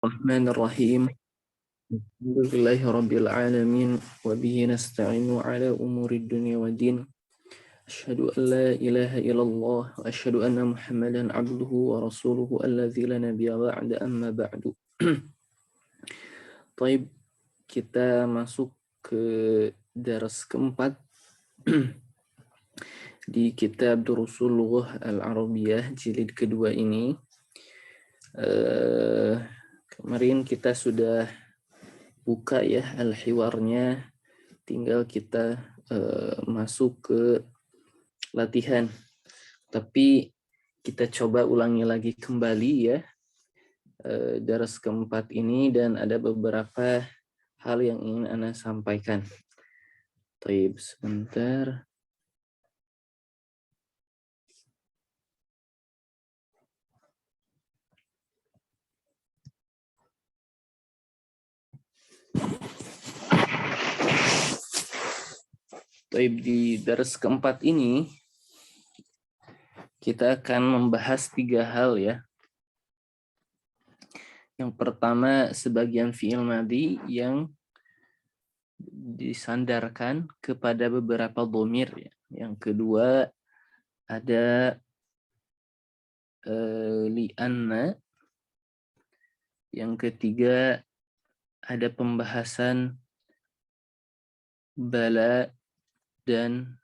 Bismillahirrahmanirrahim. Alhamdulillahirabbil alamin wa bihi nasta'inu ala umurid dunya waddin. Asyhadu an la ilaha illallah wa asyhadu anna Muhammadan abduhu wa rasuluhu alladzi la nabiyya ba'da amma ba'du. Baik, kita masuk ke daras keempat di kitab Durusul Lughah Al-Arabiyah jilid kedua ini. Kemarin kita sudah buka ya al-hiwarnya, tinggal kita masuk ke latihan. Tapi kita coba ulangi lagi kembali ya daras keempat ini, dan ada beberapa hal yang ingin Ana sampaikan. Baik, sebentar. Baik, di daras keempat ini kita akan membahas 3 hal ya. Yang pertama, sebagian fi'il madhi yang disandarkan kepada beberapa dhamir ya. Yang kedua, ada li'anna. Yang ketiga, ada pembahasan bala dan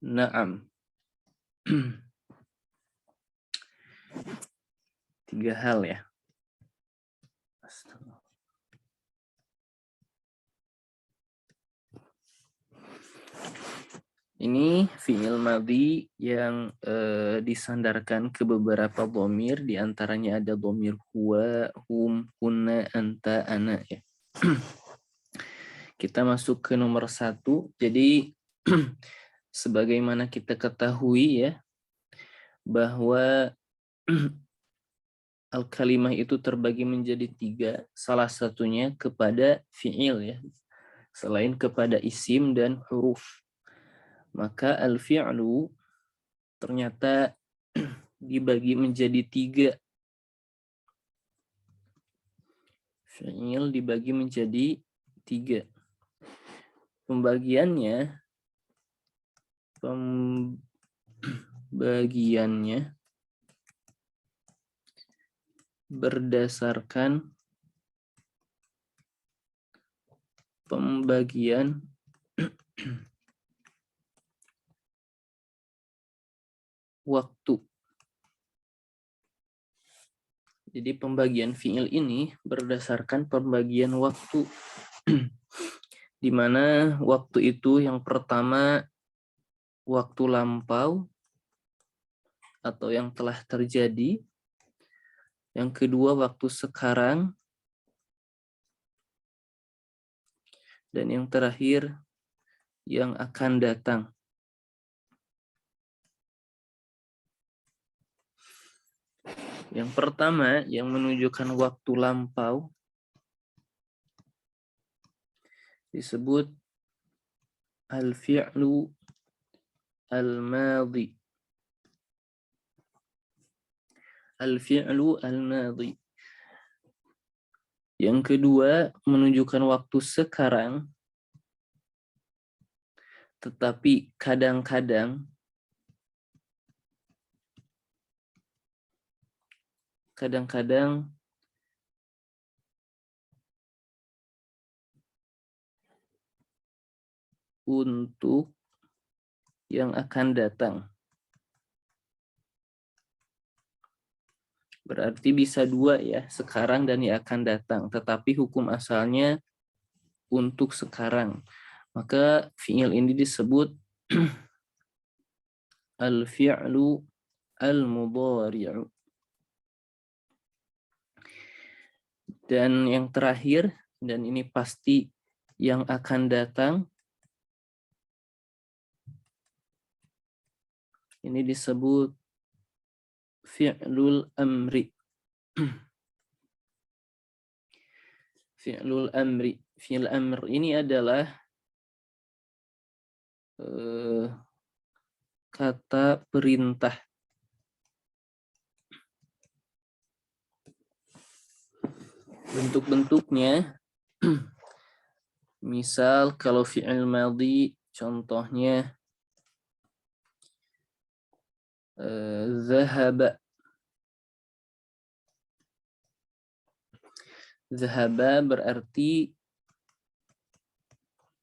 na'am. 3 hal ya. Ini fi'il madhi yang disandarkan ke beberapa dhamir, diantaranya ada dhamir huwa, hum, hunna, anta, ana ya. Kita masuk ke nomor 1. Jadi sebagaimana kita ketahui ya, bahwa al-kalimah itu terbagi menjadi 3, salah satunya kepada fi'il ya, selain kepada isim dan huruf. Maka al-fi'lu ternyata dibagi menjadi 3. Fi'il dibagi menjadi 3. Pembagiannya berdasarkan pembagian waktu. Jadi pembagian fi'il ini berdasarkan pembagian waktu. Di mana waktu itu yang pertama waktu lampau atau yang telah terjadi. Yang kedua waktu sekarang. Dan yang terakhir yang akan datang. Yang pertama yang menunjukkan waktu lampau disebut al-fi'lu al-madhi. Al-fi'lu al-madhi. Yang kedua menunjukkan waktu sekarang, tetapi kadang-kadang untuk yang akan datang. Berarti bisa 2 ya, sekarang dan yang akan datang. Tetapi hukum asalnya untuk sekarang. Maka fi'il ini disebut al-fi'lu al-mudhari'u. Dan yang terakhir, dan ini pasti yang akan datang, ini disebut fi'lul amri. Fi'lul amri. Fi'l amr ini adalah kata perintah. bentuk-bentuknya. Misal kalau fi'il madhi contohnya zahaba. Zahaba berarti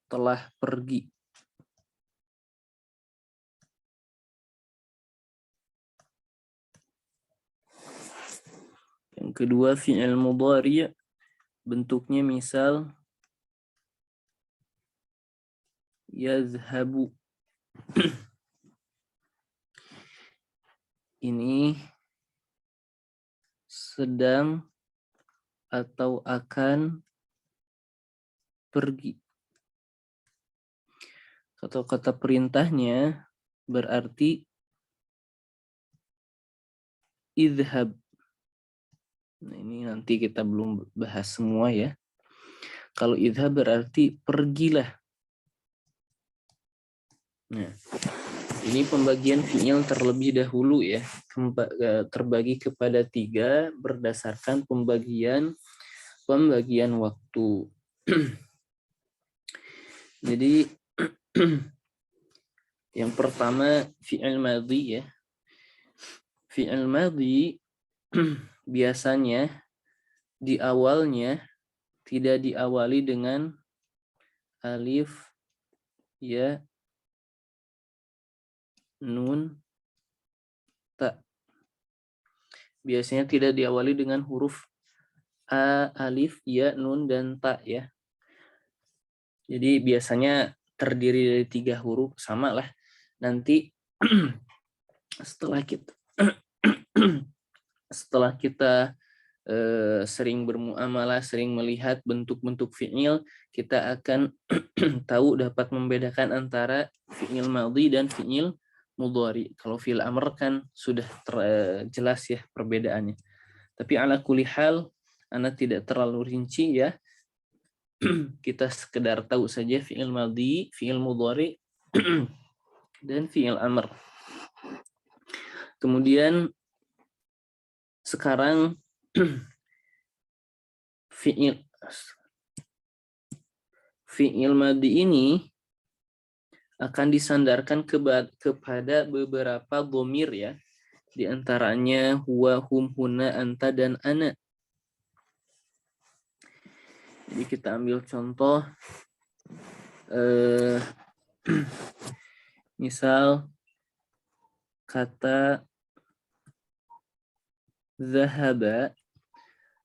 telah pergi. Yang kedua fi'il mudhari' bentuknya misal yazhabu. Ini sedang atau akan pergi. Kata-kata perintahnya berarti idhab. Nah, ini nanti kita belum bahas semua ya. Kalau idhab berarti pergilah. Nah, ini pembagian fi'il terlebih dahulu ya. Terbagi kepada 3 berdasarkan pembagian waktu. Jadi yang pertama fi'il madhi ya. Fi'il madhi biasanya di awalnya tidak diawali dengan alif, ya, nun, ta. Biasanya tidak diawali dengan huruf a, alif, ya, nun, dan ta ya. Jadi biasanya terdiri dari 3 huruf, sama lah. Nanti setelah kita sering bermuamalah, sering melihat bentuk-bentuk fi'il, kita akan tahu dapat membedakan antara fi'il madhi dan fi'il mudhari. Kalau fi'il amr kan sudah jelas ya perbedaannya. Tapi ala kulli hal, ana tidak terlalu rinci ya. Kita sekedar tahu saja fi'il madhi, fi'il mudhari, dan fi'il amr. Kemudian sekarang fi'il madhi ini akan disandarkan kepada beberapa dhamir ya. Di antaranya huwa, hum, huna, anta, dan ana. Jadi kita ambil contoh. Misal kata zahaba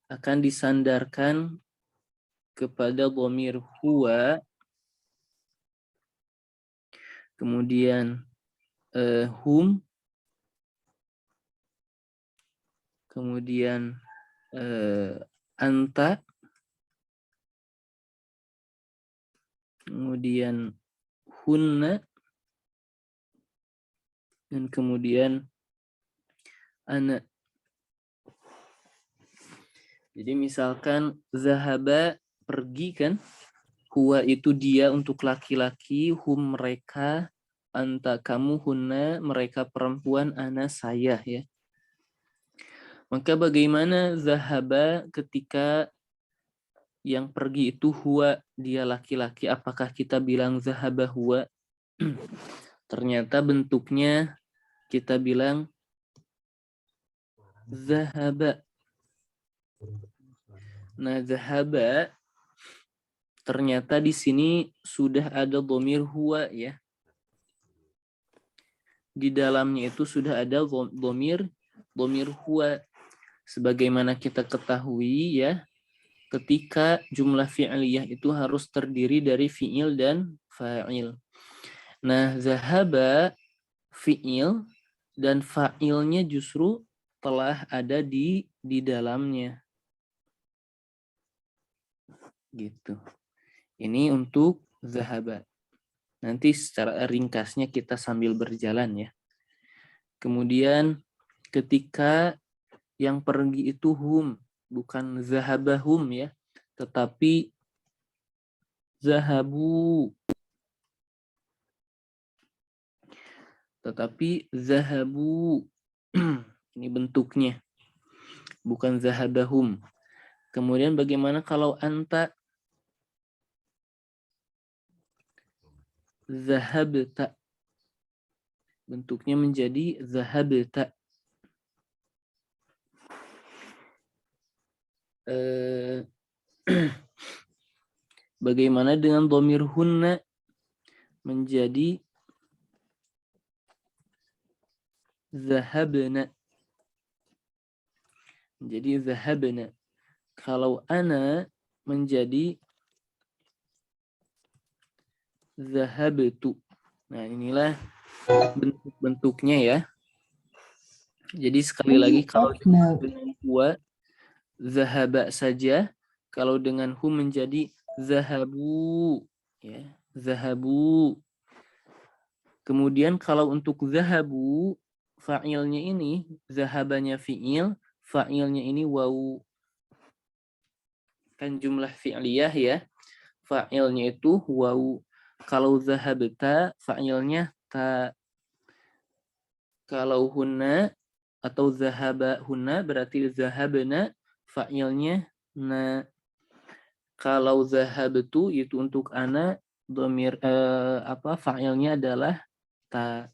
akan disandarkan kepada dhamir huwa, kemudian hum, kemudian anta, kemudian hunna, dan kemudian ana. Jadi misalkan zahaba pergi kan, huwa itu dia untuk laki-laki, hum mereka, anta kamu, hunna mereka perempuan, ana saya ya. Maka bagaimana zahaba ketika yang pergi itu huwa, dia laki-laki, apakah kita bilang zahaba huwa? Ternyata bentuknya kita bilang zahaba. Nah, zahaba ternyata di sini sudah ada dhamir huwa ya. Di dalamnya itu sudah ada dhamir huwa. Sebagaimana kita ketahui ya, ketika jumlah fi'liyah itu harus terdiri dari fi'il dan fa'il. Nah, zahaba fi'il dan fa'ilnya justru telah ada di dalamnya. Gitu. Ini untuk zahaba. Nanti secara ringkasnya kita sambil berjalan ya. Kemudian ketika yang pergi itu hum, bukan zahabahum ya, tetapi zahabu. Ini bentuknya. Bukan zahabahum. Kemudian bagaimana kalau anta? Zahabta. Bentuknya menjadi zahabta. Bagaimana dengan dhamir hunna menjadi zahabna? Menjadi zahabna. Kalau ana menjadi zahabtu. Nah, inilah bentuk-bentuknya ya. Jadi sekali lagi kalau dengan huwa zahaba saja, kalau dengan hu menjadi zahabu ya, zahabu. Kemudian kalau untuk zahabu fa'ilnya ini zahabanya fi'il, fa'ilnya ini wawu. Kan jumlah fi'liyah ya. Fa'ilnya itu wawu. Kalau zahabta fa'ilnya ta. Kalau hunna atau zahaba hunna berarti zahabna fa'ilnya na. Kalau zahabtu itu untuk ana dhamir fa'ilnya adalah ta.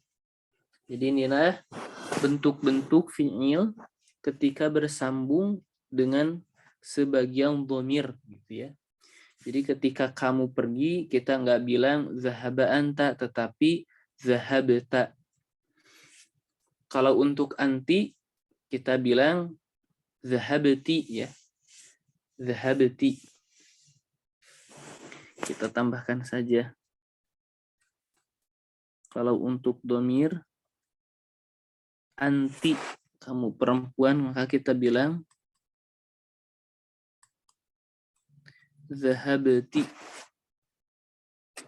Jadi inilah bentuk-bentuk fi'il ketika bersambung dengan sebagian dhamir gitu ya. Jadi ketika kamu pergi kita nggak bilang zahaba anta tetapi zahabta. Kalau untuk anti kita bilang zahabti ya. Zahabti. Kita tambahkan saja. Kalau untuk dhamir anti, kamu perempuan, maka kita bilang zahabti.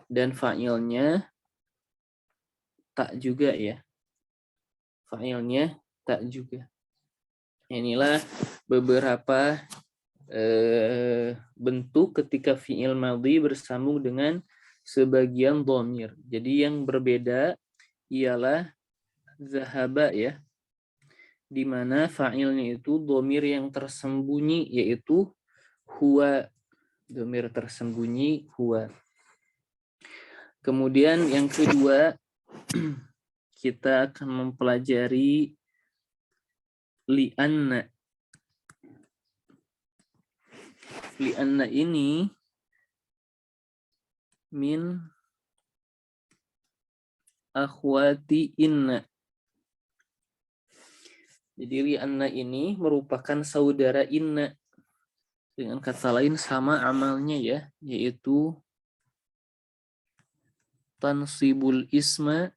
Dan fa'ilnya tak juga ya. Fa'ilnya tak juga. Inilah beberapa bentuk ketika fi'il madhi bersambung dengan sebagian dhamir. Jadi yang berbeda ialah zahaba ya, di mana fa'ilnya itu dhamir yang tersembunyi yaitu huwa, dhamir tersembunyi huwa. Kemudian yang kedua kita akan mempelajari li'anna. Li'anna ini min akhwati inna. Jadi li'anna ini merupakan saudara inna. Dengan kata lain sama amalnya ya, yaitu tansibul isma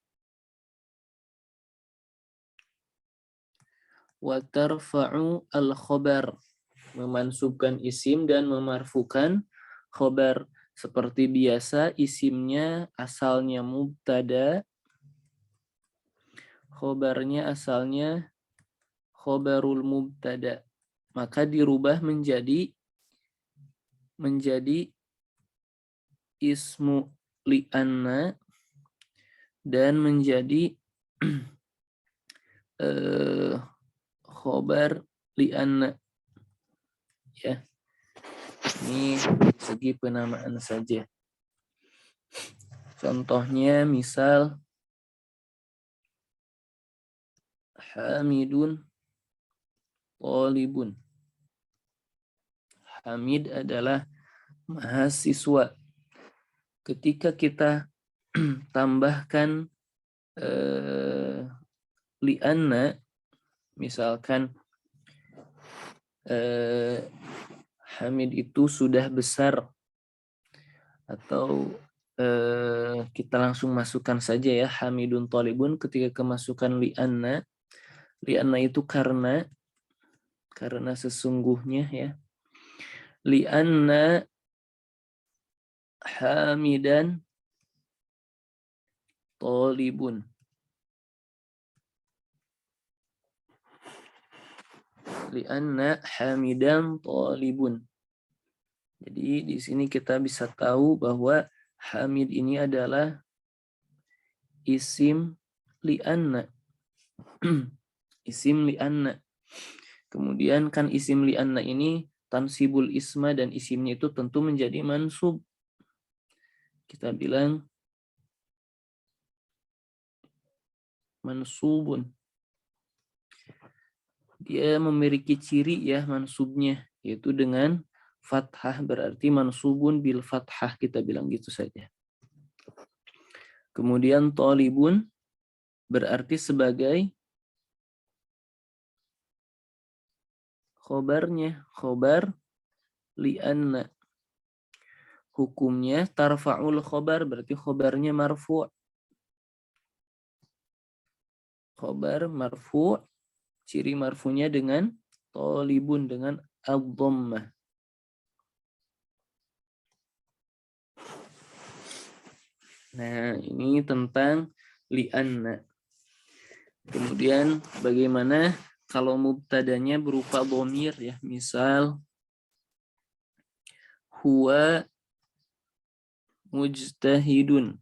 wa tarfa'u al-khabar. Memansubkan isim dan memarfukan khobar. Seperti biasa isimnya asalnya mubtada, khobarnya asalnya khobarul mubtada. Maka dirubah menjadi ismu li'anna dan menjadi khobar li'anna. Ya. Ini segi penamaan saja. Contohnya misal Hamidun Thalibun. Hamid adalah mahasiswa. Ketika kita tambahkan li'anna, misalkan Hamid itu sudah besar, atau kita langsung masukkan saja ya Hamidun Thalibun. Ketika kemasukan li'anna itu karena sesungguhnya ya, li'anna Hamidan Thalibun. Li'anna Hamidan Thalibun. Jadi di sini kita bisa tahu bahwa Hamid ini adalah isim li'anna. Isim li'anna. Kemudian kan isim li'anna ini tansibul isma dan isimnya itu tentu menjadi mansub. Kita bilang mansubun. Dia memiliki ciri ya mansubnya, yaitu dengan fathah, berarti mansubun bil fathah, kita bilang gitu saja. Kemudian thalibun berarti sebagai khobarnya, khobar li'anna. Hukumnya tarfa'ul khobar, berarti khobarnya marfu'. Khobar marfu', ciri marfu'nya dengan thalibun, dengan ad-dhammah. Nah, ini tentang li'anna. Kemudian bagaimana kalau mubtadanya berupa dhamir ya, misal huwa mujtahidun.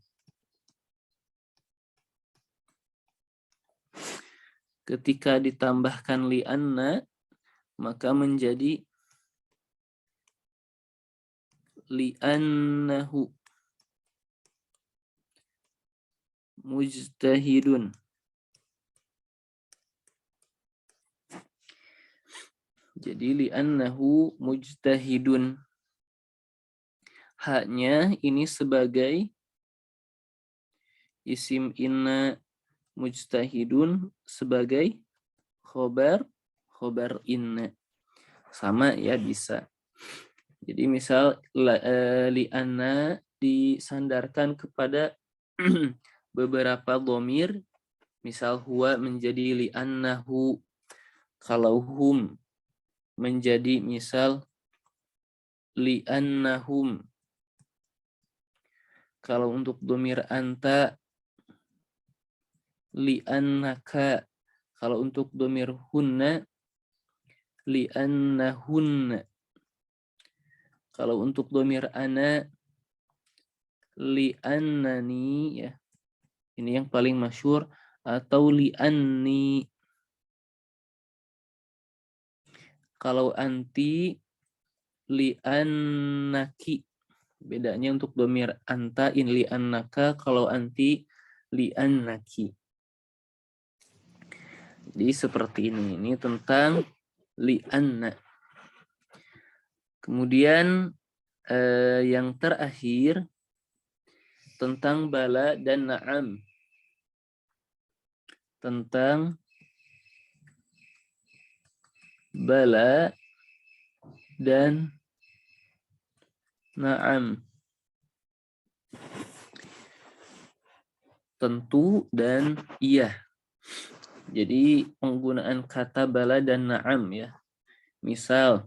Ketika ditambahkan li'anna, maka menjadi li'annahu mujtahidun. Jadi li'annahu mujtahidun. Haknya ini sebagai isim inna, mujtahidun sebagai khobar inna. Sama ya, bisa. Jadi misal li'anna disandarkan kepada beberapa dhamir, misal huwa menjadi li'annahu, kalau hum menjadi misal li'annahum, kalau untuk dhamir anta li'annaka, kalau untuk dhamir hunna li'annahunna, kalau untuk dhamir ana li'annani ya. Ini yang paling masyhur, atau li'anni. Kalau anti li'annaki. Bedanya untuk dhamir anta in li'annaka, kalau anti li'annaki. Jadi seperti ini. Ini tentang li'anna. Kemudian yang terakhir tentang bala dan na'am. Tentang bala dan na'am. Tentu dan iya. Jadi penggunaan kata bala dan na'am ya. Misal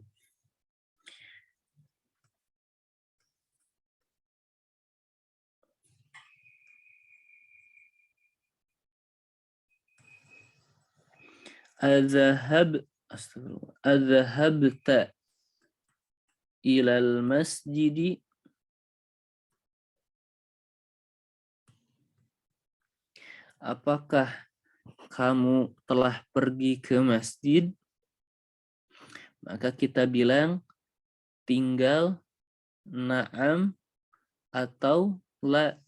Adzahabta ilal masjidi. Apakah kamu telah pergi ke masjid? Maka kita bilang tinggal na'am atau la.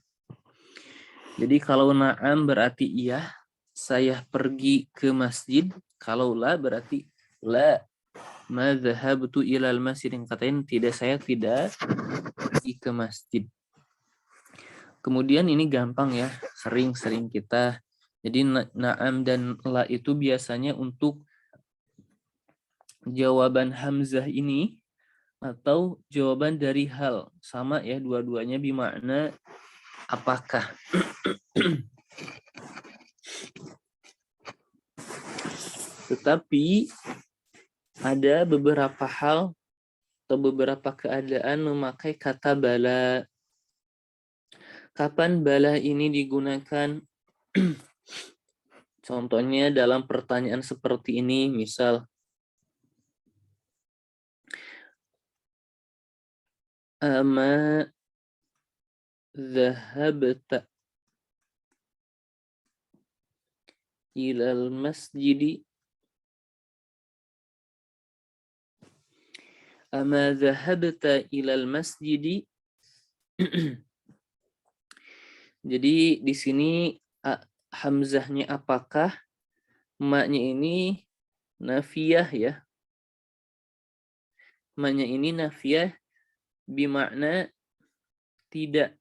Jadi kalau na'am berarti iya, saya pergi ke masjid. Kalau la berarti la, ma dhahabtu ilal masjid, yang katain tidak, saya tidak pergi ke masjid. Kemudian ini gampang ya, sering-sering kita. Jadi na'am dan la itu biasanya untuk jawaban hamzah ini atau jawaban dari hal. Sama ya, dua-duanya bermakna apakah. Tetapi ada beberapa hal atau beberapa keadaan memakai kata bala. Kapan bala ini digunakan? Contohnya dalam pertanyaan seperti ini, misal ama dhahabta ilal masjidi. Ama dhahabta ilal masjidi. Jadi di sini hamzahnya apakah, maknya ini nafiyah ya. Maknya ini nafiyah bimakna tidak.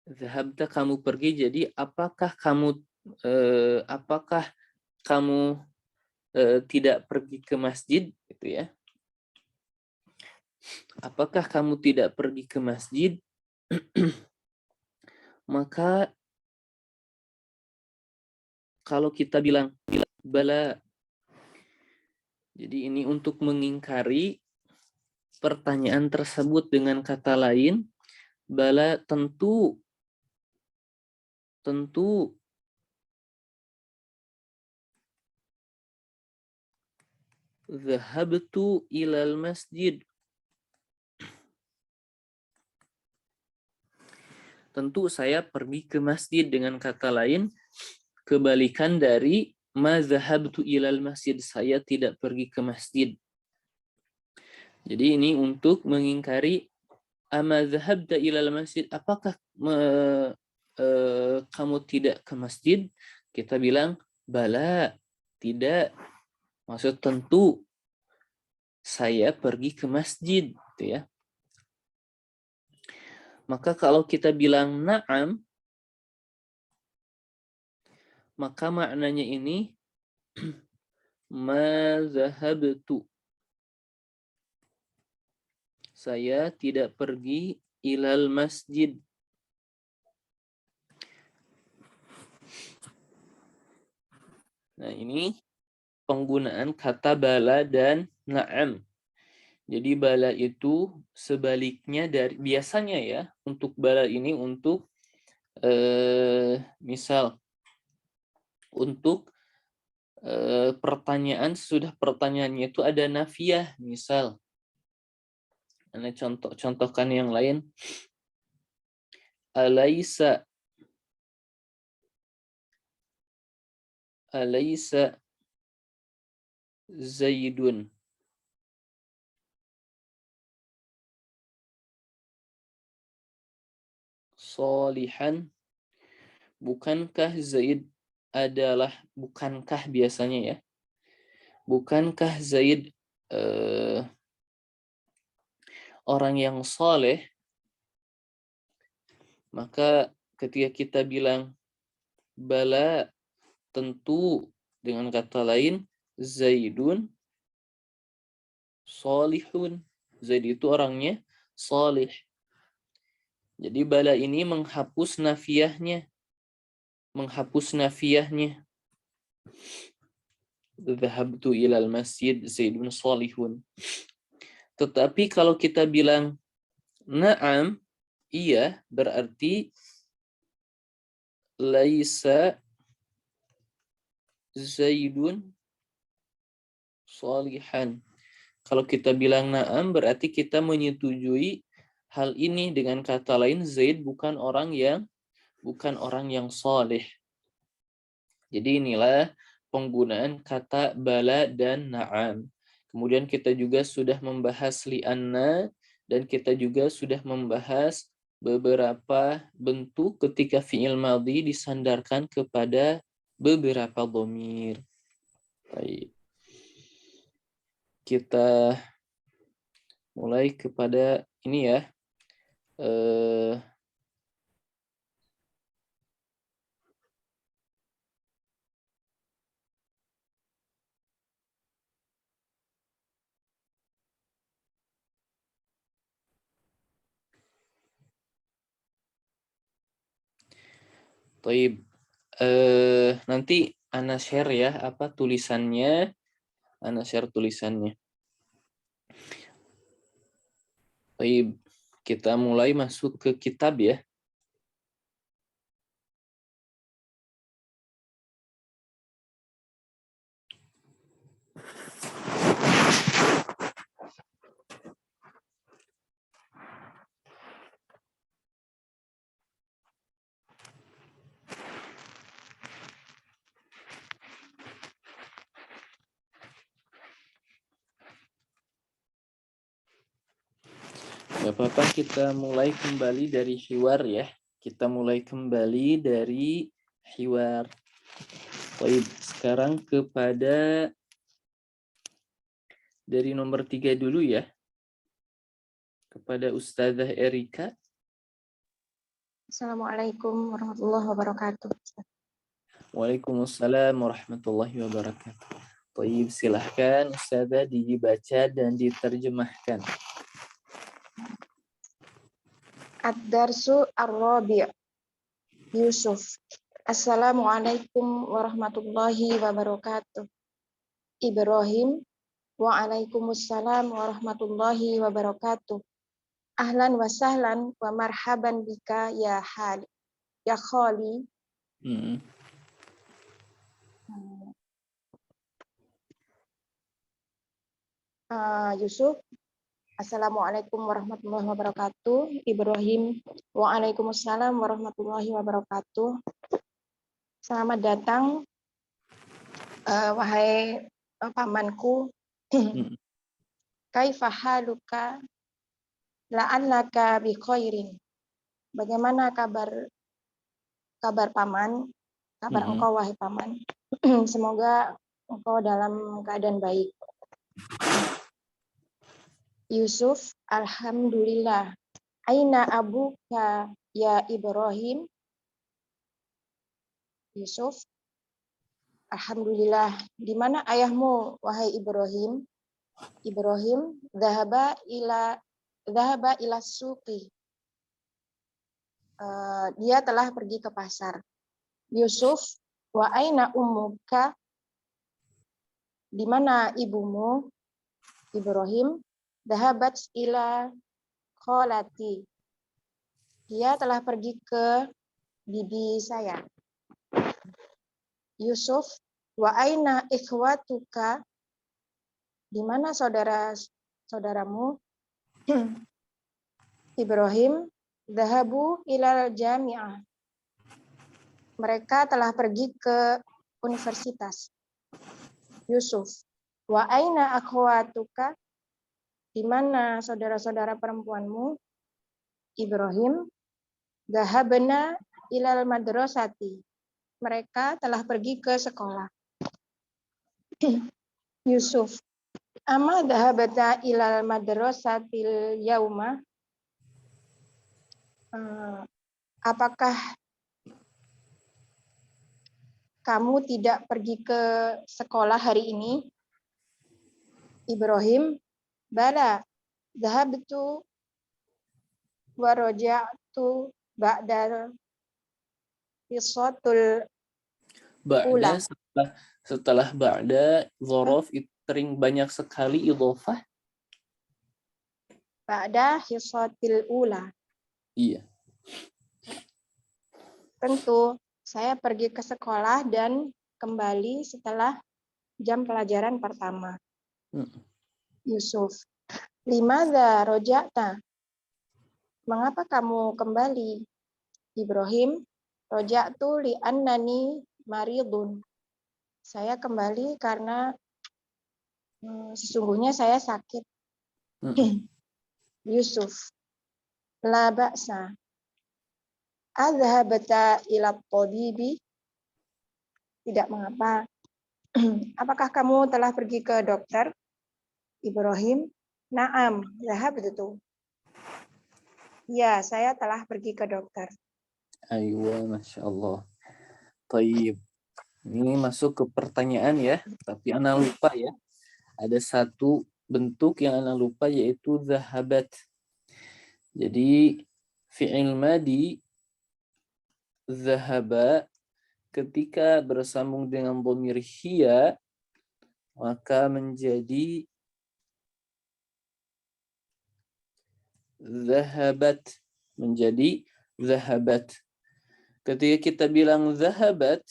Dhahabta kamu pergi, jadi apakah kamu tidak pergi ke masjid gitu ya. Apakah kamu tidak pergi ke masjid? Maka kalau kita bilang bala, jadi ini untuk mengingkari pertanyaan tersebut dengan kata lain, bala tentu dhahabtu ilal masjid. Tentu saya pergi ke masjid, dengan kata lain kebalikan dari ma dhahabtu ilal masjid, saya tidak pergi ke masjid. Jadi ini untuk mengingkari ama dhahabta ilal masjid, apakah kamu tidak ke masjid? Kita bilang bala, tidak. Maksud tentu saya pergi ke masjid gitu ya. Maka kalau kita bilang na'am, maka maknanya ini ma zahabtu, saya tidak pergi ilal masjid. Nah, ini penggunaan kata bala dan na'am. Jadi bala itu sebaliknya dari biasanya ya, untuk bala ini untuk misal untuk pertanyaan, sudah pertanyaannya itu ada nafiyah, misal Anda contohkan yang lain. Alaisa Zaidun solihan, bukankah Zaid adalah, bukankah biasanya ya, bukankah Zaid orang yang soleh? Maka ketika kita bilang bala, tentu, dengan kata lain Zaidun solihun, Zaid itu orangnya solih. Jadi bala ini menghapus nafiyahnya. Dhahabtu ilal masjid Zaidun solihun. Tetapi kalau kita bilang na'am, iya, berarti laisa Zaidun solihan. Kalau kita bilang na'am, berarti kita menyetujui hal ini, dengan kata lain Zaid bukan orang yang soleh. Jadi inilah penggunaan kata bala dan na'am. Kemudian kita juga sudah membahas li'anna, dan kita juga sudah membahas beberapa bentuk ketika fi'il madhi disandarkan kepada beberapa dhamir. Baik. Kita mulai kepada ini ya. Taib. Nanti Ana share ya apa tulisannya. Ana share tulisannya. Taib. Kita mulai masuk ke kitab ya. Gak apa-apa, kita mulai kembali dari hiwar ya. Kita mulai kembali dari hiwar. Baik, sekarang kepada dari nomor 3 dulu ya. Kepada Ustazah Erika. Assalamualaikum warahmatullahi wabarakatuh. Waalaikumsalam warahmatullahi wabarakatuh. Baik, silahkan Ustazah dibaca dan diterjemahkan. Ad-Darsu Ar-Rabi' Yusuf. Assalamualaikum warahmatullahi wabarakatuh. Ibrahim. Waalaikumsalam warahmatullahi wabarakatuh. Ahlan wa sahlan wa marhaban bika ya khali. Yusuf. Assalamualaikum warahmatullahi wabarakatuh. Ibrahim. Waalaikumsalam warahmatullahi wabarakatuh. Selamat datang, wahai pamanku. Kaifa haluka? La'allaka bi khairin. Bagaimana kabar paman? Kabar engkau wahai paman. Semoga engkau dalam keadaan baik. Yusuf, alhamdulillah. Aina abuka ya Ibrahim? Yusuf, alhamdulillah. Di mana ayahmu wahai Ibrahim? Ibrahim, dhahaba ila suqi. Dia telah pergi ke pasar. Yusuf, wa aina ummuka? Di mana ibumu? Ibrahim, dhahabat ila kholati. Dia telah pergi ke bibi saya. Yusuf, wa aina ikhwatuka? Di mana saudaramu? Ibrahim, dhahabu ilal jami'ah. Mereka telah pergi ke universitas. Yusuf, wa aina akhwatuka? Di mana saudara-saudara perempuanmu? Ibrahim, dhahabna ilal madrasati. Mereka telah pergi ke sekolah. Yusuf, amma dhahabta ilal madrasatil yauma? Apakah kamu tidak pergi ke sekolah hari ini? Ibrahim, bala dhahabtu wa raja'tu ba'da hisatul ula. Setelah ba'da, dzaraf itu sering banyak sekali idhofah. Ba'da hisatil ula. Iya. Tentu, saya pergi ke sekolah dan kembali setelah jam pelajaran pertama. Yusuf, limadza roja'ta? Mengapa kamu kembali? Ibrahim, roja'tu li'annani maridun. Saya kembali karena sesungguhnya saya sakit. Yusuf, la ba'sa. Adhabata ila tabibi? Tidak mengapa. Apakah kamu telah pergi ke dokter? Ibrahim, na'am, dhahabtu. Ya, saya telah pergi ke dokter. Aywa, Masya Allah. Taib. Ini masuk ke pertanyaan ya, tapi ana lupa ya. Ada satu bentuk yang ana lupa yaitu dhahabat. Jadi fi'il madi dhahaba ketika bersambung dengan dhamir hiya maka menjadi dhahabat, menjadi dhahabat. Ketika kita bilang dhahabat,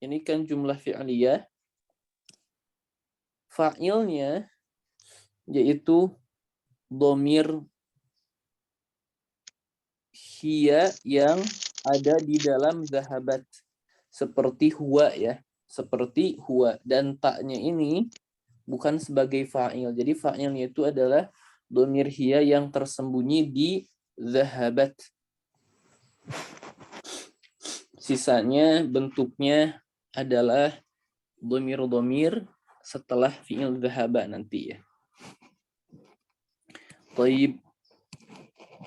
ini kan jumlah fi'liyah, fa'ilnya yaitu dhamir hiya yang ada di dalam dhahabat, seperti huwa ya, seperti huwa, dan taknya ini bukan sebagai fa'il. Jadi fa'ilnya itu adalah Dhamir hiya yang tersembunyi di zahabat. Sisanya bentuknya adalah dhamir-dhamir setelah fi'il zahaba nanti ya. Baik.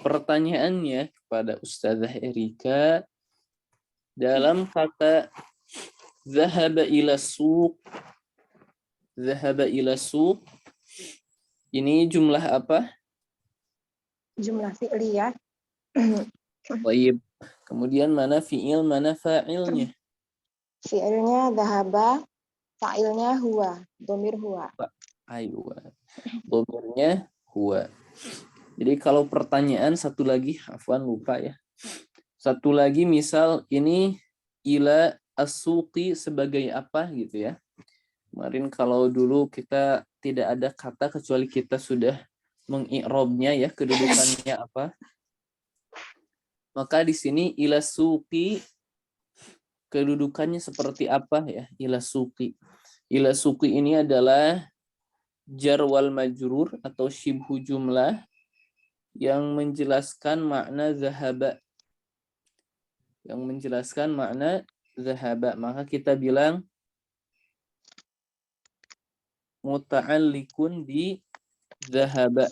Pertanyaannya kepada Ustazah Erika, dalam kata zahaba ila suq, ini jumlah apa? Jumlah fi'liyah. Baik. Kemudian mana fi'il, mana fa'ilnya? Fi'ilnya dhahaba, fa'ilnya huwa, dhamir huwa. Aywa. Dhamirnya huwa. Jadi kalau pertanyaan satu lagi, afwan lupa ya. Satu lagi misal ini ila as-suqi sebagai apa gitu ya. Kemarin kalau dulu kita tidak ada kata kecuali kita sudah mengi'robnya ya, kedudukannya apa. Maka di sini ila suqi kedudukannya seperti apa ya? Ila suqi. Ila suqi ini adalah jar wal majrur atau syibhu jumlah yang menjelaskan makna zahaba. Yang menjelaskan makna zahaba. Maka kita bilang muta'alliqun bi zahaba.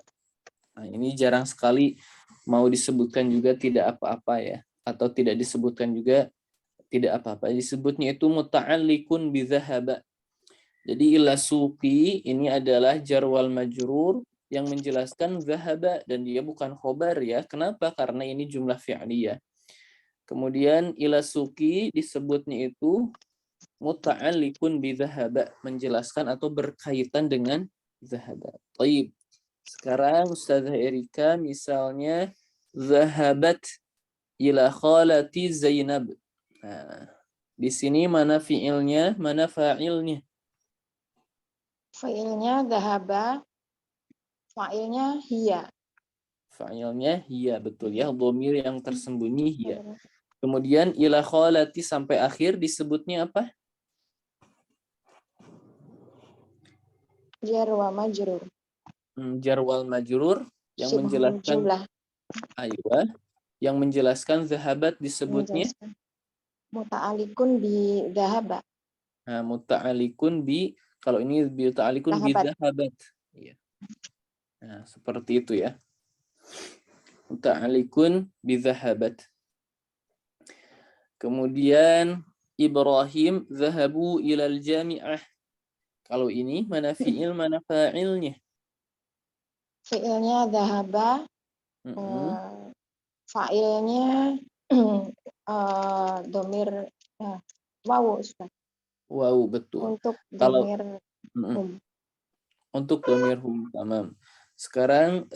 Nah, ini jarang sekali mau disebutkan juga tidak apa-apa ya. Atau tidak disebutkan juga tidak apa-apa. Disebutnya itu muta'alliqun bi zahaba. Jadi ila suqi ini adalah jar wal majrur yang menjelaskan zahaba dan dia bukan khobar ya. Kenapa? Karena ini jumlah fi'liyah. Kemudian ila suqi disebutnya itu muta'alliqun bi zahaba, menjelaskan atau berkaitan dengan zahaba. Baik. Sekarang Ustazah Erika misalnya zahabat ila khalati Zainab. Nah, di sini mana fi'ilnya, mana fa'ilnya? Fi'ilnya dhahaba, fa'ilnya hiya. Fa'ilnya hiya, betul ya. Dhamir yang tersembunyi hiya. Kemudian ila khalati sampai akhir disebutnya apa? Jar wa majrur. Jar wal majrur yang Syibhu menjelaskan jumlah. aywa, yang menjelaskan zahabat disebutnya Menjelaskan. Muta'alikun bi dhahaba. nah, muta'alikun bi, kalau ini muta'alikun bi Dhahabat. zahabat. Iya. Nah, seperti itu ya. Muta'alikun bi zahabat. Kemudian Ibrahim zahabu ilal jami'ah. Kalau ini mana fi'il, mana fa'ilnya? Fi'ilnya dhahaba, fa'ilnya domir wawu, Ustaz. Wow, betul. Untuk Kalau domir untuk dhamir hum, tamam. Sekarang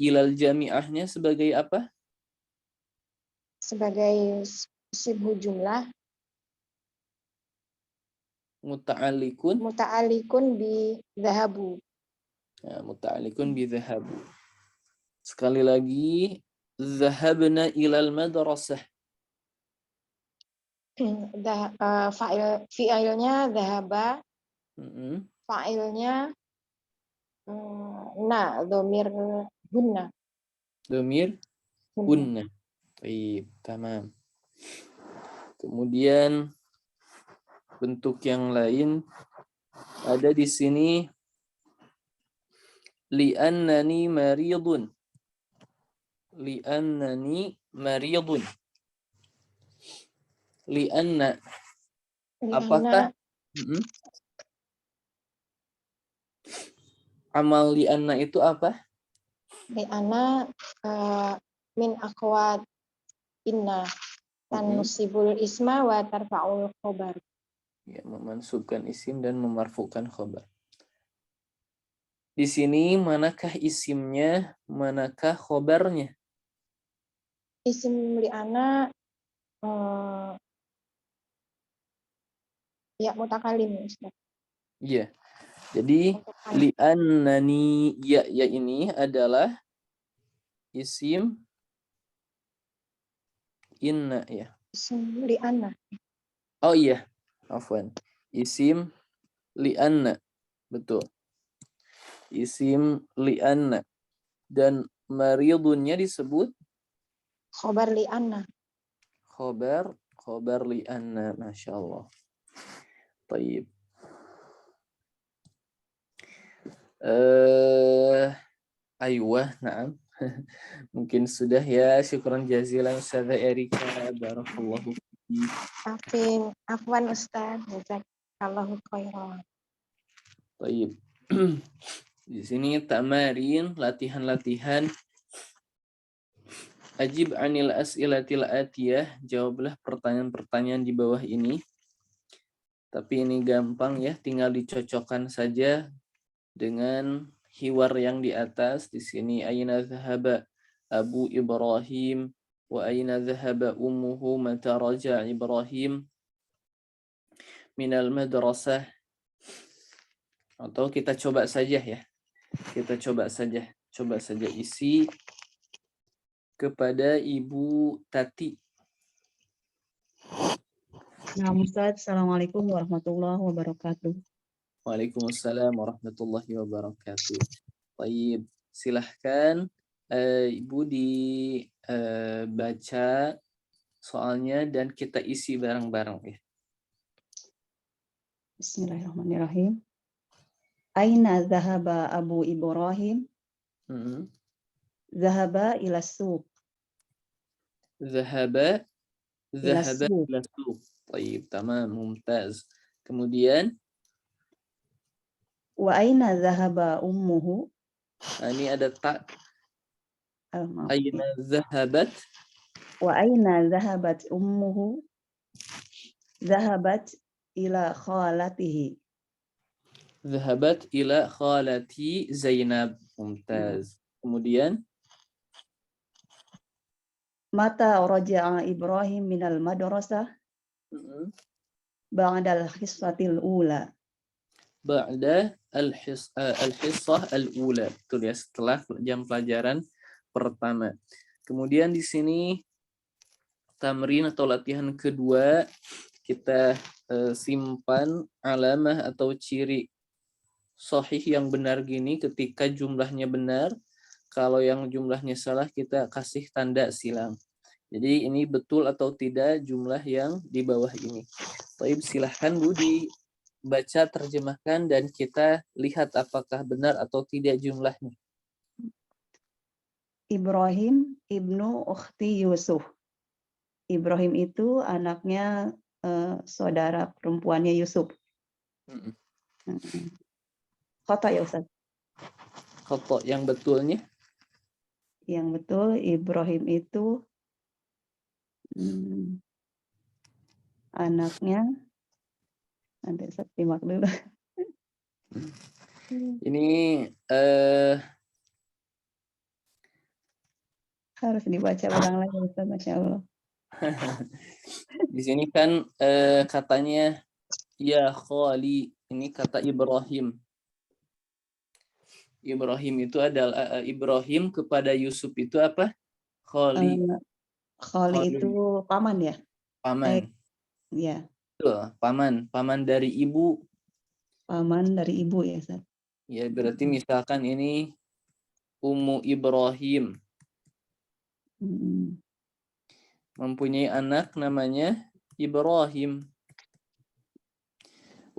ilal jami'ahnya sebagai apa? sebagai syibhu jumlah, muta'alikun bi dhahabu. Nah, muta'alikun bi dhahabu. Sekali lagi, zahabna ilal madrasah. Fi'ilnya dhahaba, fa'ilnya domir hunna. Domir hunna. Baik, tamam. Kemudian bentuk yang lain ada di sini li'annani maridun. Li'annani maridun. Li'anna. Apakah amal li'anna itu apa? Li'anna min akhwat inna tanusibul isma wa tarfa'ul khobar. Ya, memansubkan isim dan memarfukan khobar. Di sini manakah isimnya, manakah khobarnya? Isim li'ana ya mutakalim, Ustaz. Iya. Jadi li'annani ya ini adalah isim inna ya. Isim li'ana. Oh iya, afwan. Isim li'anna. Betul. Isim li'anna. Dan maridunnya disebut Khobar li anna. khobar li anna. Masya Allah. Taib. Aywa, na'am. Mungkin sudah ya. Syukran jazilan Ustazah Erika. Barakallahu fiik. Afwan Ustaz. Jazakallahu khairan. Taib. Di sini tamarin, latihan-latihan. Ajib anil as'ilatil atiyah. Jawablah pertanyaan-pertanyaan di bawah ini. Tapi ini gampang ya, tinggal dicocokkan saja dengan hiwar yang di atas. Di sini aina dhahaba Abu Ibrahim wa aina dhahaba ummuhu mata raja Ibrahim minal madrasah. Atau kita coba saja ya. Kita coba saja isi kepada Ibu Tati. Nah, Ustaz, Assalamualaikum warahmatullahi wabarakatuh. Waalaikumsalam warahmatullahi wabarakatuh. Baik, silahkan Ibu dibaca soalnya dan kita isi bareng-bareng ya. Bismillahirrahmanirrahim. Aina zahaba Abu Ibrahim? Zahaba ila suq. Zahaba ila suq. Baik, tamam, mumtaz. Kemudian wa aina zahaba ummuhu? Ini ada tak. Aina zahabat. Wa aina zahabat ummuhu? Zahabat ila khalatihi. Zahabat ila khalati Zainab. Mumtaz. Kemudian mata raja'a Ibrahim minal madrasah? Ba'dal hissatil ula. Ba'da al-hissah al-ula. Betul ya, setelah jam pelajaran pertama. Kemudian di sini tamrin atau latihan kedua, kita simpan alamah atau ciri sahih yang benar gini ketika jumlahnya benar. Kalau yang jumlahnya salah kita kasih tanda silang. Jadi ini betul atau tidak jumlah yang di bawah ini. Baik, silahkan Bu dibaca, terjemahkan, dan kita lihat apakah benar atau tidak jumlahnya. Ibrahim ibnu ukhti Yusuf. Ibrahim itu anaknya saudara perempuannya Yusuf. Khata ya Ustaz? Khata, yang betulnya? Yang betul Ibrahim itu anaknya, nanti saya simak dulu. Ini harus dibaca ulang lagi Ustaz, Masya Allah. Di sini kan katanya ya khali, ini kata Ibrahim. Ibrahim itu adalah Ibrahim kepada Yusuf itu apa? Khali. Khali itu paman ya? Paman. Ya. Paman dari ibu. Paman dari ibu ya, Ustaz. Ya, berarti misalkan ini Ummu Ibrahim. Mempunyai anak namanya Ibrahim.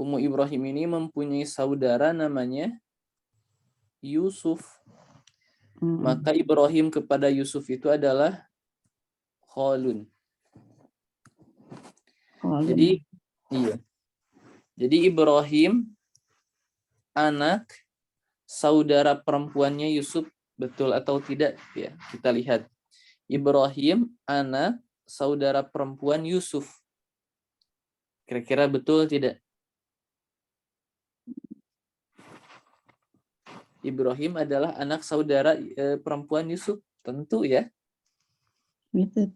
Ummu Ibrahim ini mempunyai saudara namanya Yusuf. Maka Ibrahim kepada Yusuf itu adalah khalun. Jadi iya. Jadi Ibrahim anak saudara perempuannya Yusuf, betul atau tidak ya? Kita lihat. Ibrahim anak saudara perempuan Yusuf. Kira-kira betul tidak? Ibrahim adalah anak saudara perempuan Yusuf, tentu ya. Gitu.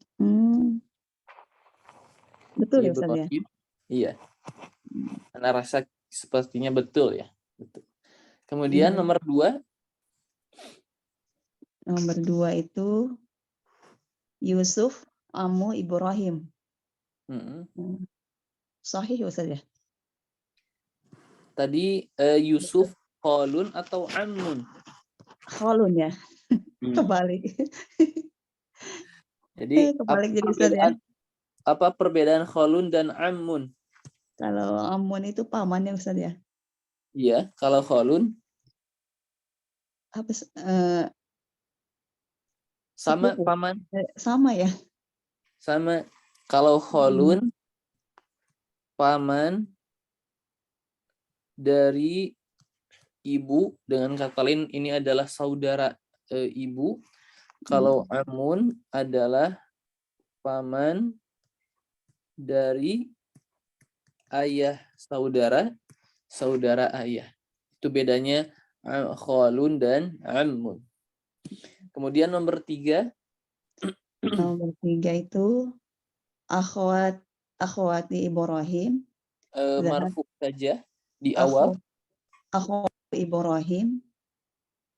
Betul ya Ustaz ya? Iya. Karena rasa sepertinya betul ya. Betul. Kemudian nomor 2. Nomor 2 itu Yusuf Ammu Ibrahim. Sahih Ustaz ya? Tadi Yusuf khalun atau ammun? Khalun ya. Kebalik. Jadi Kebalik jadi Ustaz ya. apa perbedaan kholun dan ammun? Kalau amun itu paman ya Ustaz ya. Iya, kalau kholun Apa sama sepupu? paman, Sama ya. sama. Kalau kholun paman dari ibu, dengan kata lain ini adalah saudara ibu. Kalau amun adalah paman dari ayah saudara ayah. Itu bedanya kholun dan ammun. Kemudian nomor 3. Nomor 3 itu akhwati Ibrahim. Marfu saja di awal. Akhwat Ibrahim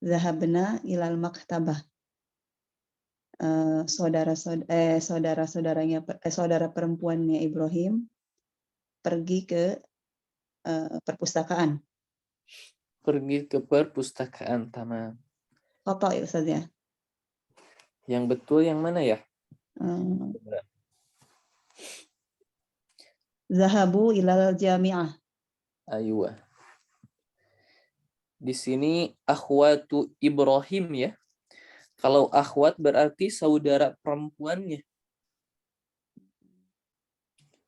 zahabna ilal maktabah. Saudara perempuannya Ibrahim pergi ke perpustakaan. Pergi ke perpustakaan, tamam. Khata ya Ustaz ya. Yang betul yang mana ya? Zahabu ilal jami'ah. Aywa. Di sini akhwatu Ibrahim ya. Kalau akhwat berarti saudara perempuannya.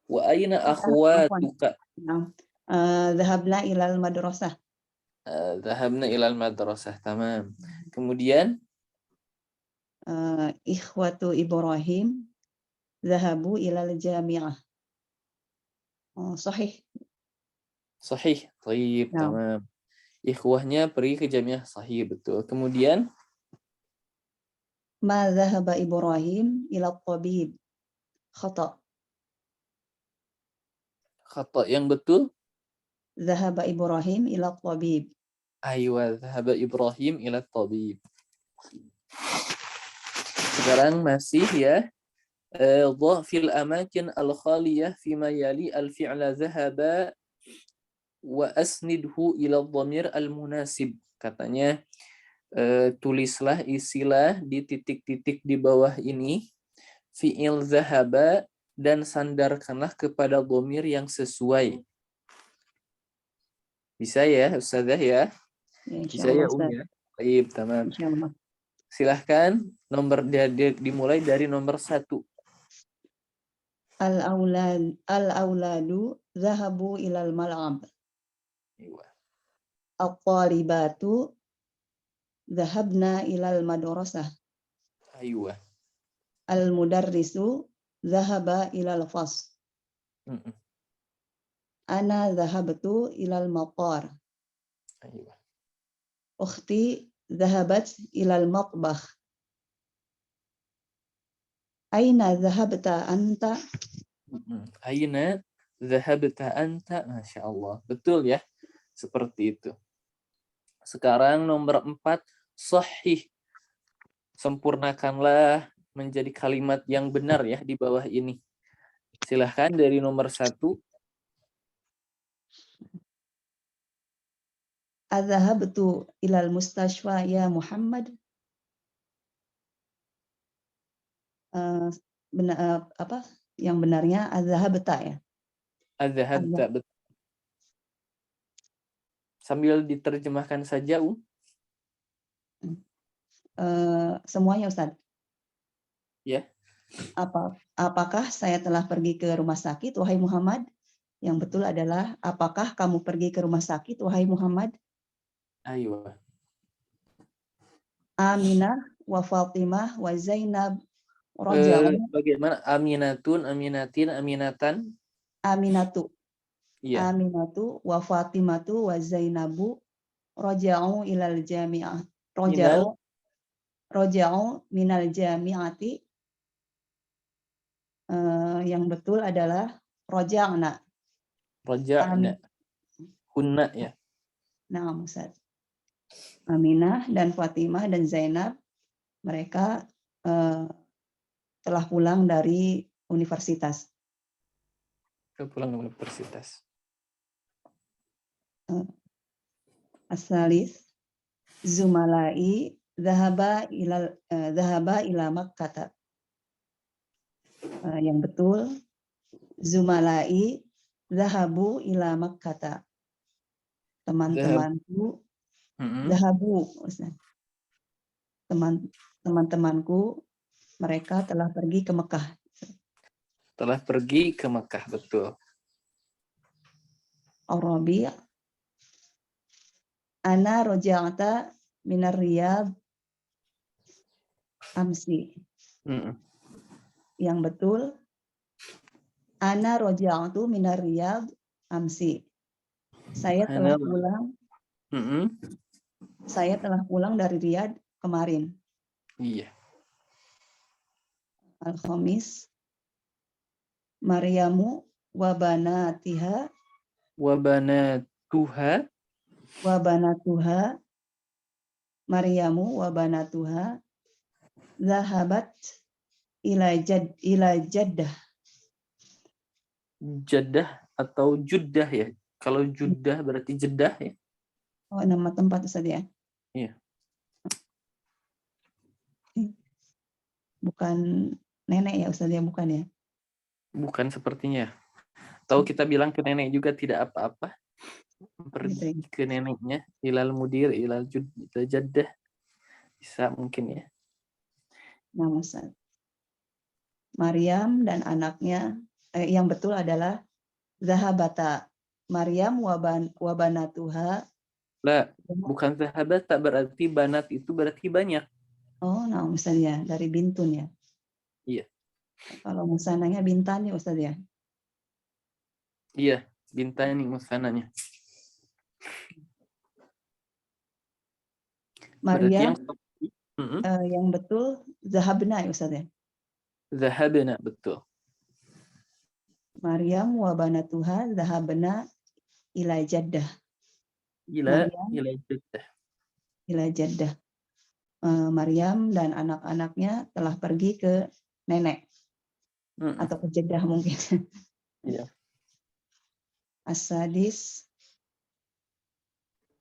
Wa aina akhwatuka? Zahabna ilal madrasah. Dhahabna ilal madrasah, tamam. Kemudian Ikhwatu Ibrahim zahabu ilal jami'ah. Sahih. sahih, thayyib, Nah. tamam. Ikhwahnya pergi ke jamiah, sahih, betul. Kemudian Ma zahaba Ibrahim ila tabib. Khata. khata yang betul. Zahaba Ibrahim ila tabib. Aywa, dhahaba Ibrahim ila tabib. Sekarang masih ya. Dha fil amakin al-khaliyah fima yali al-fi'la dhahaba wa asnidhu ila dhamir al-munasib. Katanya tulislah, isilah di titik-titik di bawah ini fi'il zahaba dan sandarkanlah kepada dhamir yang sesuai. Bisa ya Ustazah ya? Bisa ya ya? Baik, tamam. Insyaallah. Silahkan dimulai dari nomor 1. Al-auladu zahabu ilal mal'ab. Al-talibatu zahabna ilal madrasah. Aywa. Al-mudarrisu zahaba ilal fas. Ana zahabtu ilal maqar. Aywa. Ukhti zahabat ilal matbakh. Aina zahabta anta? Aina zahabta anta? Masya Allah. Betul ya. Seperti itu. Sekarang nomor 4. Sahih. Sempurnakanlah menjadi kalimat yang benar ya di bawah ini. Silahkan dari nomor 1. Adzahabtu ilal mustashfa ya Muhammad. Apa yang benarnya adzahabta ya? Adzahabta. Sambil diterjemahkan saja, semuanya Ustaz. Ya. Apakah saya telah pergi ke rumah sakit wahai Muhammad? Yang betul adalah apakah kamu pergi ke rumah sakit wahai Muhammad? Aywa. Aminah wa Fatimah wa Zainab raja'u. Bagaimana? Aminatun, aminatin, aminatan. Aminatu. Iya. Aminatu wa Fatimatu wa Zainabu raja'u ilal jami'ah. Raja'u minal jami'ati. Yang betul adalah raja'na. Raja'na. Hunna ya. Nah, Ustaz. Aminah dan Fatimah dan Zainab mereka telah pulang dari universitas. Pulang dari universitas. Asalis Zumalai Dhahaba ila Makkah. Yang betul, zumalai zahabu ila Makkah. Teman-temanku zahabu. Teman-temanku mereka telah pergi ke Mekah. Telah pergi ke Mekah, betul. Ar-Rabi' ana roja'ata minar Riyadh amsi. Yang betul, ana roja'atu minar Riyadh amsi. Saya telah pulang dari Riyadh kemarin. Iya. Al-Khamis, Maryamu wa banatiha Maryamu wa banatuha zahabat ila Jaddah. Jeddah atau Juddah ya. Kalau Juddah berarti Jeddah ya. Oh, nama tempat Ustaz ya? Iya. Bukan nenek ya Ustaz ya, bukan ya? Bukan sepertinya. Tahu kita bilang ke nenek juga tidak apa-apa. Pergi ke neneknya, ilal mudir, ilal Jaddah. Bisa mungkin ya. Nah, Ustaz. Maryam dan anaknya yang betul adalah zahabata. Maryam wa banatuha. Lah, bukan zahabat, tak berarti banat itu berarti banyak. Oh, nah Ustaz ya, dari bintun ya. Iya. Kalau musananya bintani Ustaz ya. Iya, bintani musananya. Maryam yang betul zahabna ya Ustaz ya. Zahabna, betul. Maryam wa banatuha zahabna ila Jaddah. Ila Jaddah. Maryam dan anak-anaknya telah pergi ke nenek atau ke Jeddah mungkin. Iya. As-sadis,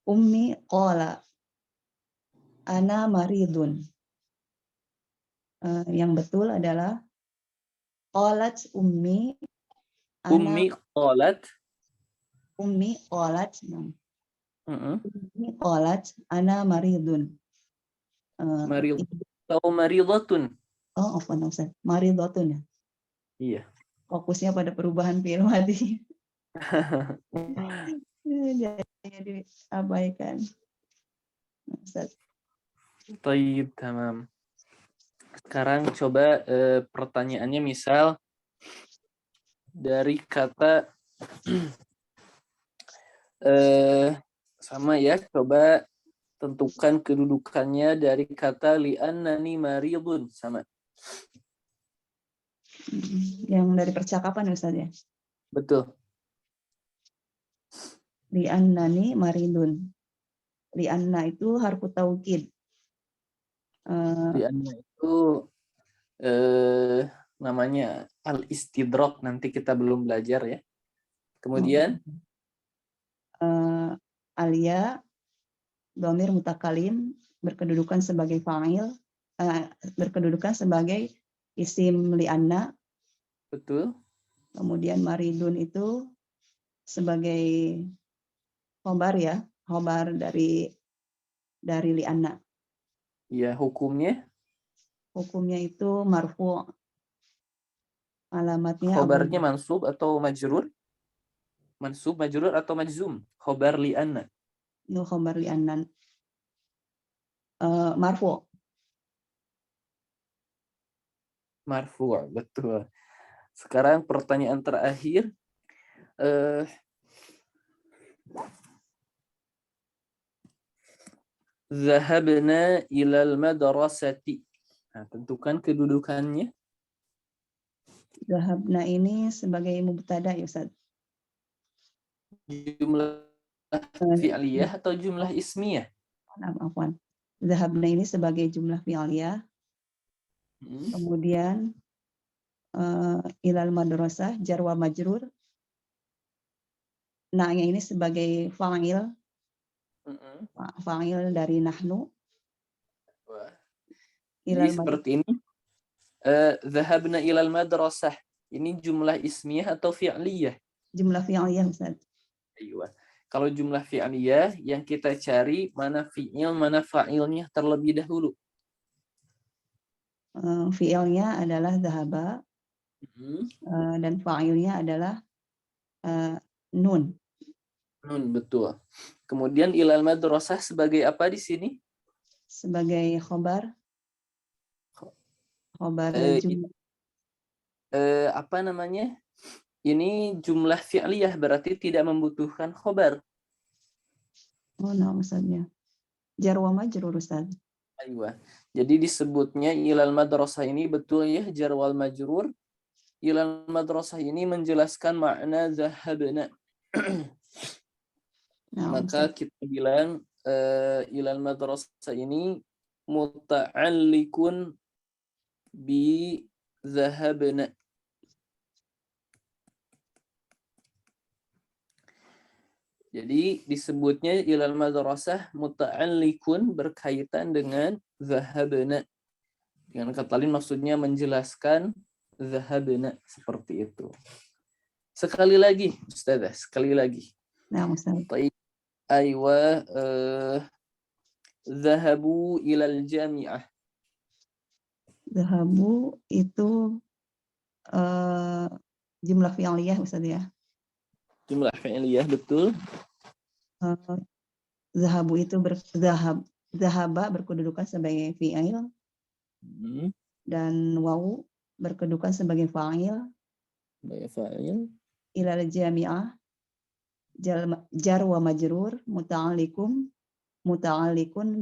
Ummi qala ana maridun. Yang betul adalah qalat ummi qalat ana maridun. Marid atau maridatun. Oh, afwan Ustaz. Maridatun ya. Iya. Fokusnya pada perubahan fi'il madhi. Jadi abaikan. Ustaz. Tayyib, tamam. Sekarang coba pertanyaannya misal dari kata sama ya, coba tentukan kedudukannya dari kata li'annani maridun, sama. Yang dari percakapan Ustaz ya? Betul. Li'annani maridun. Li'anna itu harfu taukid. Li'anna itu namanya al-istidrak, nanti kita belum belajar ya. Kemudian alia dhamir mutakalim berkedudukan sebagai fa'il, berkedudukan sebagai isim li'anna. Betul. Kemudian maridun itu sebagai khobar ya, khobar dari li'anna. Iya, hukumnya? Hukumnya itu marfu'. Alamatnya Khobarnya mansub atau majrur? Mansub, majrur atau majzum? Khobar li'anna. Itu khobar li'anna. Marfu'. Marfu', betul. Sekarang pertanyaan terakhir. Zahabna ilal madrasati. Nah, tentukan kedudukannya. Zahabna ini sebagai mubtada ya Ustaz. Jumlah fi'liyah atau jumlah ismiyah? Afwan. Zahabna ini sebagai jumlah fi'liyah. Kemudian ilal madrasah jar wa majrur. Nah-nya ini sebagai fa'il. Fa'il dari nahnu. Ilal seperti ini. Dhahabna ilal madrasah. Ini jumlah ismiyah atau fi'liyah? jumlah fi'liyah Ustaz. Aywa. Kalau jumlah fi'liyah yang kita cari mana fi'il, mana fa'ilnya terlebih dahulu. Fi'ilnya adalah dhahaba dan fa'ilnya adalah nun. Nun, betul. Kemudian ilal madrasah sebagai apa di sini? Sebagai khobar jumlah. Apa namanya? Ini jumlah fi'liyah berarti tidak membutuhkan khobar. Oh, no, maksudnya. Jar wa majrur Ustaz. Aywa. Jadi disebutnya ilal madrasah ini betul ya jar wal majrur. Ilal madrasah ini menjelaskan makna zahabna. Nah, Maka Ustaz. kita bilang ilal madrasah ini muta'alliqun bi zahabna. Jadi disebutnya ilal madrasah muta'alliqun berkaitan dengan zahabna. Dengan kata lain maksudnya menjelaskan zahabna seperti itu. Sekali lagi, Ustazah, sekali lagi. Nah, Ustaz. Aywa zahabu ilal jami'ah. Zahabu itu jumlah fi'liyah Ustaz ya. Jumlah fi'liyah betul. Zahabu itu zahaba berkedudukan sebagai fi'il dan wawu berkedudukan sebagai fa'il. Sebagai fa'il. Ilal jami'ah jar wa majrur muta'alliqun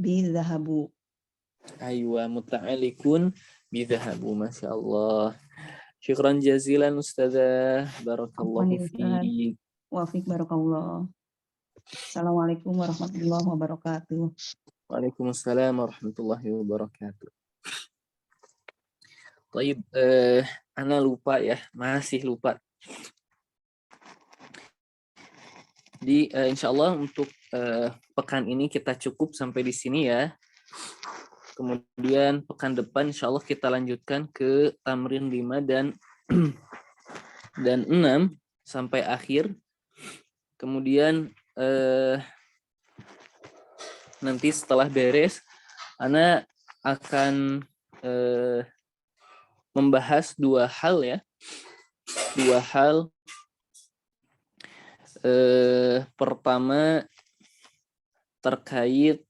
bi zahabu. Aywa muta'alliqun bi zahabu. Masya Allah. Syukran jazilan Ustazah. Barakallahu fiik. Wa fiik barakallah. Assalamualaikum warahmatullahi wabarakatuh. Waalaikumsalam warahmatullahi wabarakatuh. Baik, ana lupa ya, masih lupa. Jadi insya Allah untuk pekan ini kita cukup sampai di sini ya. Kemudian pekan depan insya Allah kita lanjutkan ke tamrin 5 dan 6 sampai akhir. Kemudian nanti setelah beres, ana akan membahas dua hal ya. Dua hal. Pertama terkait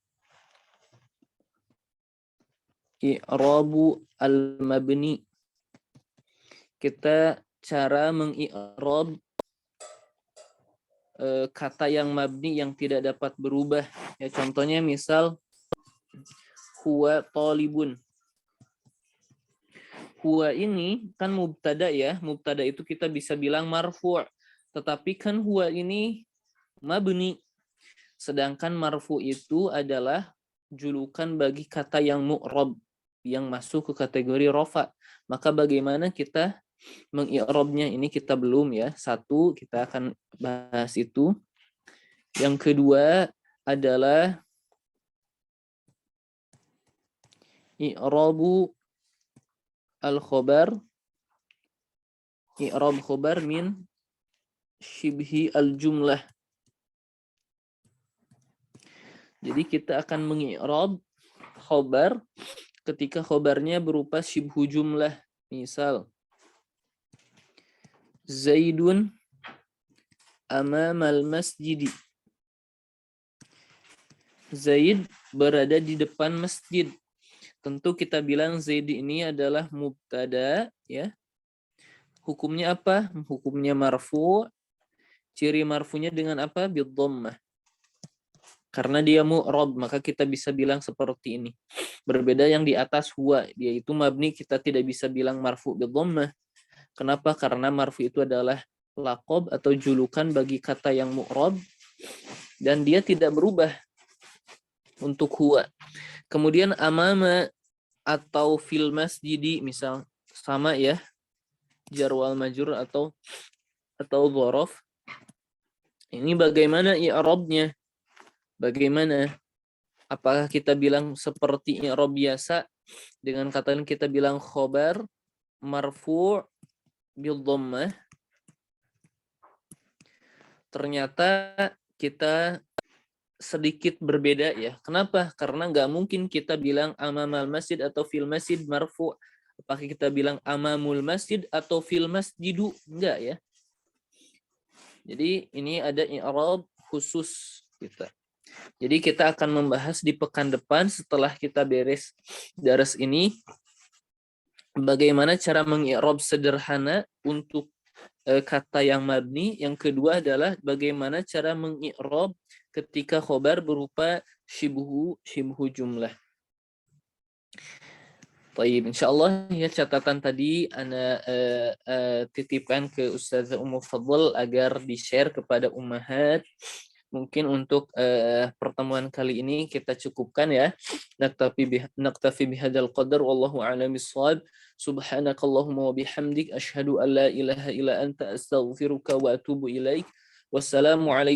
i'rabu al-mabni. Kita cara mengi'rab kata yang mabni yang tidak dapat berubah. Ya, contohnya misal huwa talibun. Huwa ini kan mubtada ya. Mubtada itu kita bisa bilang marfu'. Tetapi kan huwa ini mabni. Sedangkan marfu itu adalah julukan bagi kata yang mu'rab, yang masuk ke kategori rofa. Maka bagaimana kita mengi'rabnya? Ini kita belum ya. Satu, kita akan bahas itu. Yang kedua adalah i'rabu al-khobar. I'rab khobar min shibhi al-jumlah. Jadi kita akan mengi'rab khobar ketika khobarnya berupa shibhu jumlah. Misal Zaidun amamal masjidi. Zaid berada di depan masjid. Tentu kita bilang Zaid ini adalah mubtada ya. Hukumnya apa? Hukumnya marfu'. Ciri marfunya dengan apa? Bidhammah. Karena dia mu'rab, maka kita bisa bilang seperti ini. Berbeda yang di atas huwa, yaitu mabni, kita tidak bisa bilang marfu' bidhammah. Kenapa? Karena marfu itu adalah laqab atau julukan bagi kata yang mu'rab dan dia tidak berubah untuk huwa. Kemudian amama atau fil masjidi misal sama ya, jar wal majrur atau dhorof. Ini bagaimana i'rabnya? Bagaimana? Apakah kita bilang seperti i'rab biasa Dengan kata lain kita bilang khobar marfu' bil dhammah. Ternyata kita sedikit berbeda ya. Kenapa? Karena nggak mungkin kita bilang amamal masjid atau fil masjid marfu'. Apakah kita bilang amamul masjid atau fil masjidu? Enggak ya. Jadi ini ada i'rab khusus kita. Jadi kita akan membahas di pekan depan setelah kita beres daras ini bagaimana cara mengi'rab sederhana untuk kata yang mabni. Yang kedua adalah bagaimana cara mengi'rab ketika khobar berupa shibhu jumlah. Baik, insyaallah ya catatan tadi ana titipkan ke Ustazah Ummul Fadl agar di-share kepada ummahat. Mungkin untuk pertemuan kali ini kita cukupkan ya. Naktafi bihadzal qadar wallahu a'lam bissawab. Subhanakallahumma wa bihamdik asyhadu an la ilaha illa anta astaghfiruka wa atubu ilaik. Wassalamu alaikum